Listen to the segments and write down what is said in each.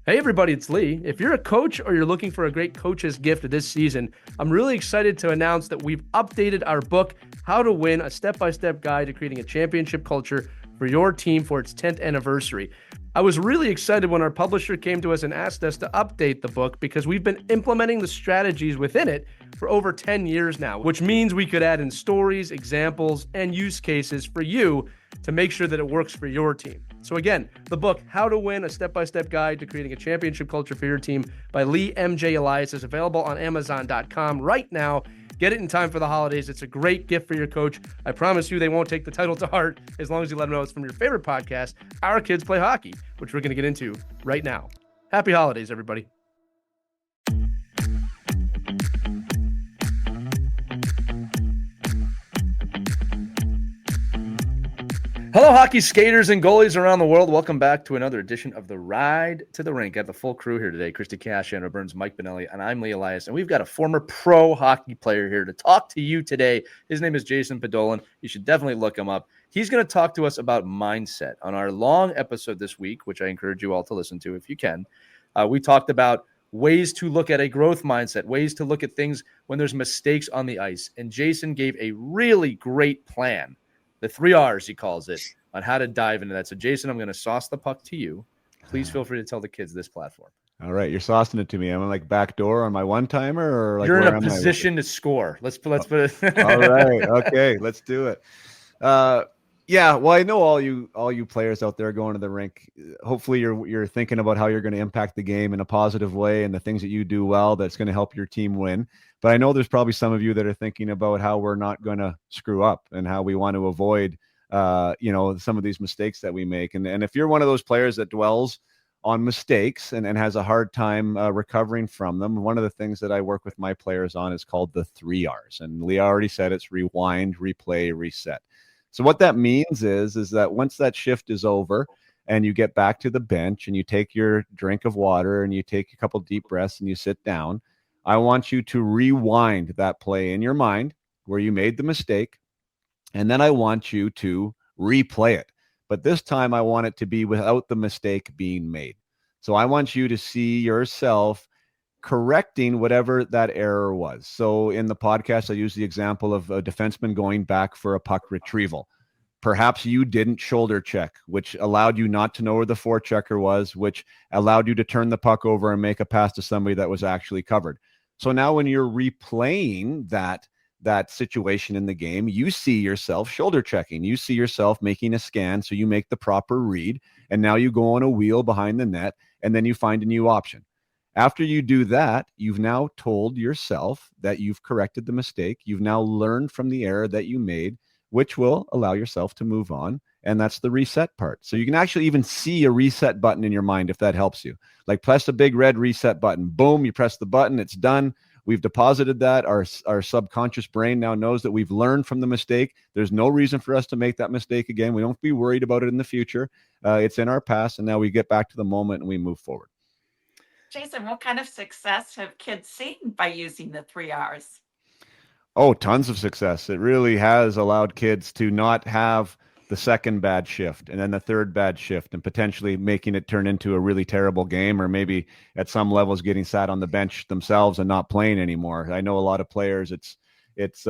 Hey everybody, it's Lee. If you're a coach or you're looking for a great coach's gift this season, I'm really excited to announce that we've updated our book, How to Win, a step-by-step guide to creating a championship culture for your team for its 10th anniversary. I was really excited when our publisher came to us and asked us to update the book because we've been implementing the strategies within it for over 10 years now, which means we could add in stories, examples, and use cases for you to make sure that it works for your team. So again, the book, How to Win, a step-by-step guide to creating a championship culture for your team by Lee M.J. Elias is available on Amazon.com right now. Get it in time for the holidays. It's a great gift for your coach. I promise you they won't take the title to heart as long as you let them know it's from your favorite podcast, Our Kids Play Hockey, which we're going to get into right now. Happy holidays, everybody. Hello, hockey skaters and goalies around the world. Welcome back to another edition of the Ride to the Rink. Got the full crew here today. Christy Cash, Andrew Burns, Mike Benelli, and I'm Lee Elias. And we've got a former pro hockey player here to talk to you today. His name is Jason Podollan. You should definitely look him up. He's going to talk to us about mindset. On our long episode this week, which I encourage you all to listen to if you can, we talked about ways to look at a growth mindset, ways to look at things when there's mistakes on the ice. And Jason gave a really great plan. The 3 R's, he calls it, on how to dive into that. So, Jason, I'm going to sauce the puck to you. Please feel free to tell the kids this platform. All right, you're saucing it to me. Am I like backdoor on my one-timer? Or like you're in a position to score. Let's put it. All right, okay, let's do it. Yeah, well, I know all you players out there going to the rink. Hopefully, you're thinking about how you're going to impact the game in a positive way and the things that you do well that's going to help your team win. But I know there's probably some of you that are thinking about how we're not going to screw up and how we want to avoid, some of these mistakes that we make. And if you're one of those players that dwells on mistakes and has a hard time recovering from them, one of the things that I work with my players on is called the 3 R's. And Leah already said it's rewind, replay, reset. So what that means is that once that shift is over and you get back to the bench and you take your drink of water and you take a couple deep breaths and you sit down, I want you to rewind that play in your mind where you made the mistake. And then I want you to replay it. But this time I want it to be without the mistake being made. So I want you to see yourself correcting whatever that error was. So in the podcast, I use the example of a defenseman going back for a puck retrieval. Perhaps you didn't shoulder check, which allowed you not to know where the forechecker was, which allowed you to turn the puck over and make a pass to somebody that was actually covered. So now when you're replaying that situation in the game, you see yourself shoulder checking. You see yourself making a scan, so you make the proper read, and now you go on a wheel behind the net, and then you find a new option. After you do that, you've now told yourself that you've corrected the mistake. You've now learned from the error that you made, which will allow yourself to move on. And that's the reset part. So you can actually even see a reset button in your mind if that helps you. Like press the big red reset button. Boom, you press the button. It's done. We've deposited that. Our subconscious brain now knows that we've learned from the mistake. There's no reason for us to make that mistake again. We don't be worried about it in the future. It's in our past. And now we get back to the moment and we move forward. Jason, what kind of success have kids seen by using the 3 R's? Oh, tons of success. It really has allowed kids to not have the second bad shift and then the third bad shift and potentially making it turn into a really terrible game, or maybe at some levels getting sat on the bench themselves and not playing anymore. I know a lot of players, it's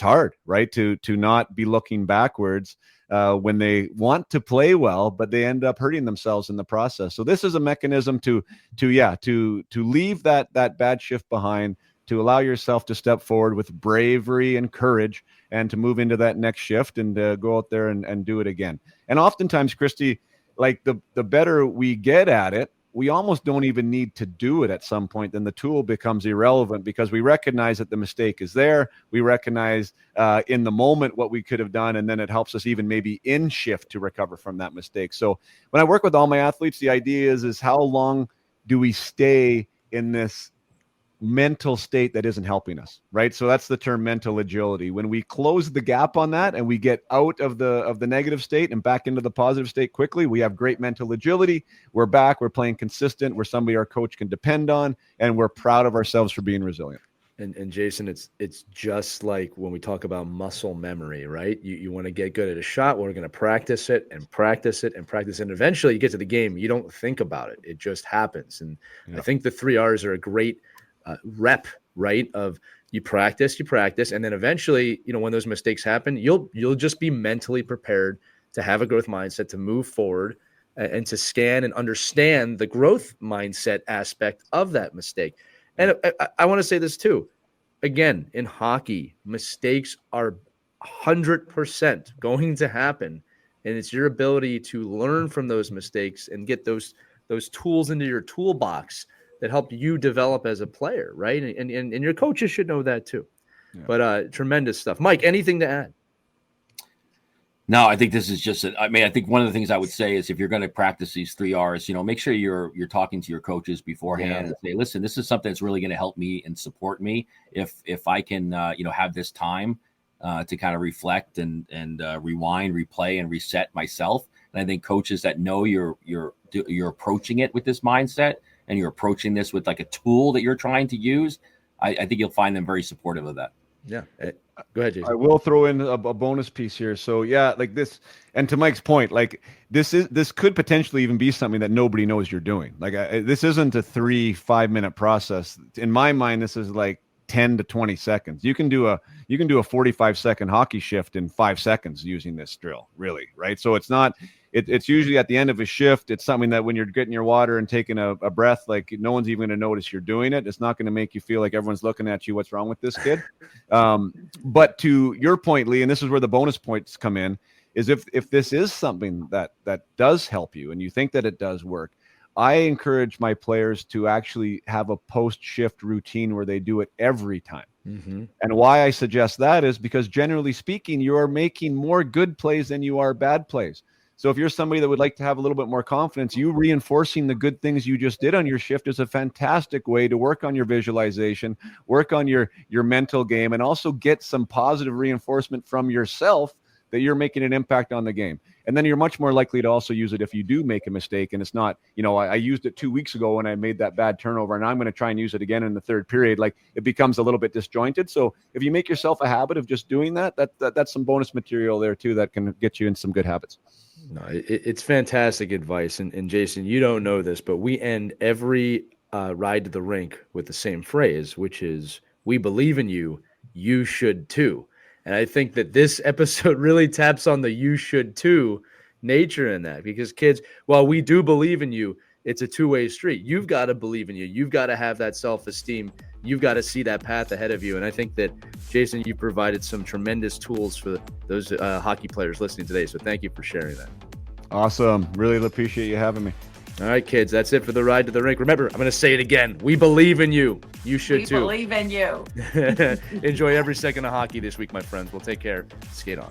hard, right? To not be looking backwards when they want to play well, but they end up hurting themselves in the process. So this is a mechanism to leave that bad shift behind, to allow yourself to step forward with bravery and courage and to move into that next shift and go out there and do it again. And oftentimes, Christy, like the better we get at it, we almost don't even need to do it at some point. Then the tool becomes irrelevant because we recognize that the mistake is there. We recognize in the moment what we could have done, and then it helps us even maybe in shift to recover from that mistake. So when I work with all my athletes, the idea is how long do we stay in this mental state that isn't helping us, right? So that's the term mental agility. When we close the gap on that and we get out of the negative state and back into the positive state quickly, we have great mental agility. We're back, we're playing consistent, we're somebody our coach can depend on, and we're proud of ourselves for being resilient. And Jason, it's just like when we talk about muscle memory, right? You want to get good at a shot. We're going to practice it and practice it and practice it. And eventually you get to the game. You don't think about it. It just happens. And I think the 3 R's are a great rep, right? Of you practice, and then eventually, when those mistakes happen, you'll just be mentally prepared to have a growth mindset, to move forward and to scan and understand the growth mindset aspect of that mistake. And I want to say this too. Again, in hockey, mistakes are 100% going to happen. And it's your ability to learn from those mistakes and get those tools into your toolbox that help you develop as a player, right? And your coaches should know that too. Yeah. But tremendous stuff. Mike, anything to add? No, I think this is just I think one of the things I would say is if you're going to practice these 3 R's, make sure you're talking to your coaches beforehand and say, listen, this is something that's really going to help me and support me if I can, have this time to kind of reflect and rewind, replay, and reset myself. And I think coaches that know you're approaching it with this mindset and you're approaching this with like a tool that you're trying to use, I think you'll find them very supportive of that. Yeah. Go ahead, Jason. I will throw in a bonus piece here. So like this, and to Mike's point, like this could potentially even be something that nobody knows you're doing. Like this isn't a 3-5 minute process. In my mind, this is like 10 to 20 seconds. You can do a 45-second hockey shift in 5 seconds using this drill, really, right? So it's not. It's usually at the end of a shift. It's something that when you're getting your water and taking a breath, like no one's even going to notice you're doing it. It's not going to make you feel like everyone's looking at you. What's wrong with this kid? But to your point, Lee, and this is where the bonus points come in, is if this is something that does help you and you think that it does work, I encourage my players to actually have a post-shift routine where they do it every time. Mm-hmm. And why I suggest that is because generally speaking, you are making more good plays than you are bad plays. So if you're somebody that would like to have a little bit more confidence, you reinforcing the good things you just did on your shift is a fantastic way to work on your visualization, work on your mental game, and also get some positive reinforcement from yourself that you're making an impact on the game. And then you're much more likely to also use it if you do make a mistake. And it's not, I used it 2 weeks ago when I made that bad turnover, and I'm going to try and use it again in the third period. Like it becomes a little bit disjointed. So if you make yourself a habit of just doing that's some bonus material there too that can get you in some good habits. No, it's fantastic advice. And Jason, you don't know this, but we end every ride to the rink with the same phrase, which is, we believe in you, you should too. And I think that this episode really taps on the you should too nature in that, because kids, while we do believe in you, it's a two-way street. You've got to believe in you. You've got to have that self-esteem. You've got to see that path ahead of you. And I think that, Jason, you provided some tremendous tools for those hockey players listening today. So thank you for sharing that. Awesome. Really appreciate you having me. All right, kids, that's it for the ride to the rink. Remember, I'm going to say it again. We believe in you. You should too. We believe in you. Enjoy every second of hockey this week, my friends. We'll take care. Skate on.